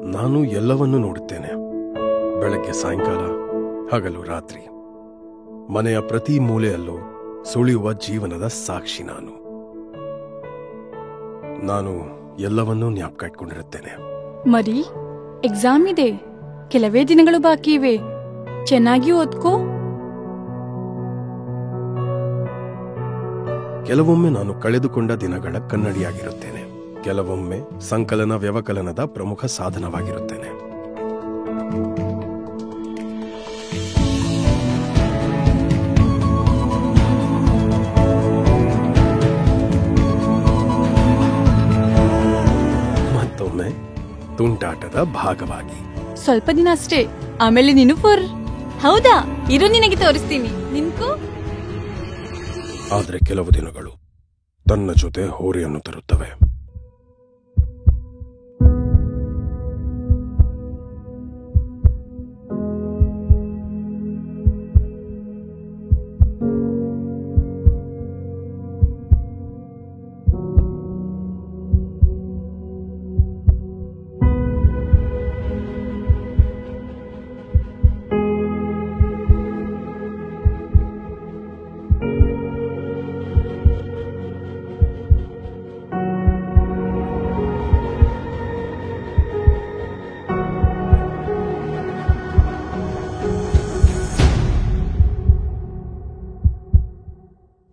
ನಾನು ಎಲ್ಲವನ್ನೂ ನೋಡುತ್ತೇನೆ. ಬೆಳಗ್ಗೆ ಸಾಯಂಕಾಲ, ಹಗಲು ರಾತ್ರಿ. ಮನೆಯ ಪ್ರತಿ ಮೂಲೆಯಲ್ಲೂ ಸುಳಿಯುವ ಜೀವನದ ಸಾಕ್ಷಿ ನಾನು ಎಲ್ಲವನ್ನೂ ಜ್ಞಾಪಕ ಇಟ್ಕೊಂಡಿರುತ್ತೇನೆ. ಮರಿ, ಎಕ್ಸಾಮ್ ಇದೆ, ಕೆಲವೇ ದಿನಗಳು ಬಾಕಿ ಇವೆ. ಚೆನ್ನಾಗಿ ಓದ್ಕೋ. ಕೆಲವೊಮ್ಮೆ ನಾನು ಕಳೆದುಕೊಂಡ ದಿನಗಳ ಕನ್ನಡಿಯಾಗಿರುತ್ತೇನೆ. ಕೆಲವೊಮ್ಮೆ ಸಂಕಲನ ವ್ಯವಕಲನದ ಪ್ರಮುಖ ಸಾಧನವಾಗಿರುತ್ತೇನೆ. ಮತ್ತೊಮ್ಮೆ ತುಂಟಾಟದ ಭಾಗವಾಗಿ. ಸ್ವಲ್ಪ ದಿನ ಅಷ್ಟೇ, ಆಮೇಲೆ ನೀನು ಫುರ್. ಹೌದಾ? ಇರು, ನಿನಗೆ ತೋರಿಸ್ತೀನಿ. ನಿನ್ಕೋ. ಆದರೆ ಕೆಲವು ದಿನಗಳು ತನ್ನ ಜೊತೆ ಹೋರೆಯನ್ನು ತರುತ್ತವೆ.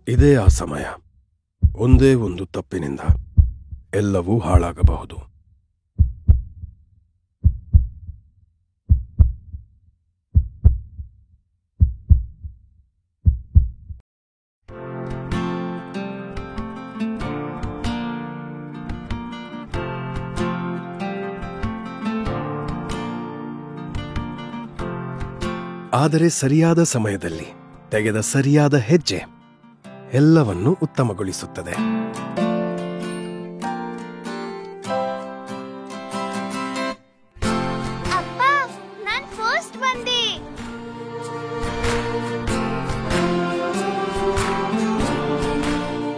ಇದೇ ಆ ಸಮಯ. ಒಂದೇ ಒಂದು ತಪ್ಪಿನಿಂದ ಎಲ್ಲವೂ ಹಾಳಾಗಬಹುದು. ಆದರೆ ಸರಿಯಾದ ಸಮಯದಲ್ಲಿ ತೆಗೆದ ಸರಿಯಾದ ಹೆಜ್ಜೆ ಎಲ್ಲವನ್ನೂ ಉತ್ತಮಗೊಳಿಸುತ್ತದೆ. ಅಪ್ಪ, ನಾನು ಫಸ್ಟ್ ಬಂದೆ.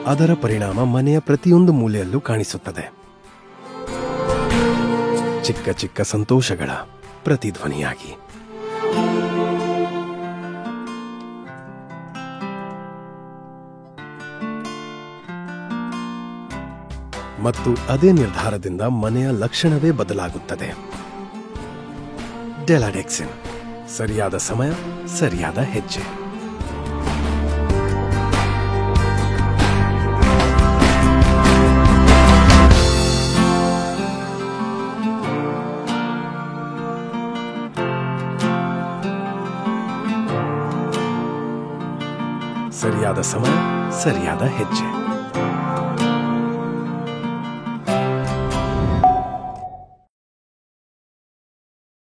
ಅದರ ಪರಿಣಾಮ ಮನೆಯ ಪ್ರತಿಯೊಂದು ಮೂಲೆಯಲ್ಲೂ ಕಾಣಿಸುತ್ತದೆ. ಚಿಕ್ಕ ಚಿಕ್ಕ ಸಂತೋಷಗಳ ಪ್ರತಿಧ್ವನಿಯಾಗಿ. ಮತ್ತು ಅದೇ ನಿರ್ಧಾರದಿಂದ ಮನೆಯ ಲಕ್ಷಣವೇ ಬದಲಾಗುತ್ತದೆ. ಡೆಲಾಡೆಕ್ಸಿನ್. ಸರಿಯಾದ ಸಮಯ, ಸರಿಯಾದ ಹೆಜ್ಜೆ. ಸರಿಯಾದ ಸಮಯ, ಸರಿಯಾದ ಹೆಜ್ಜೆ.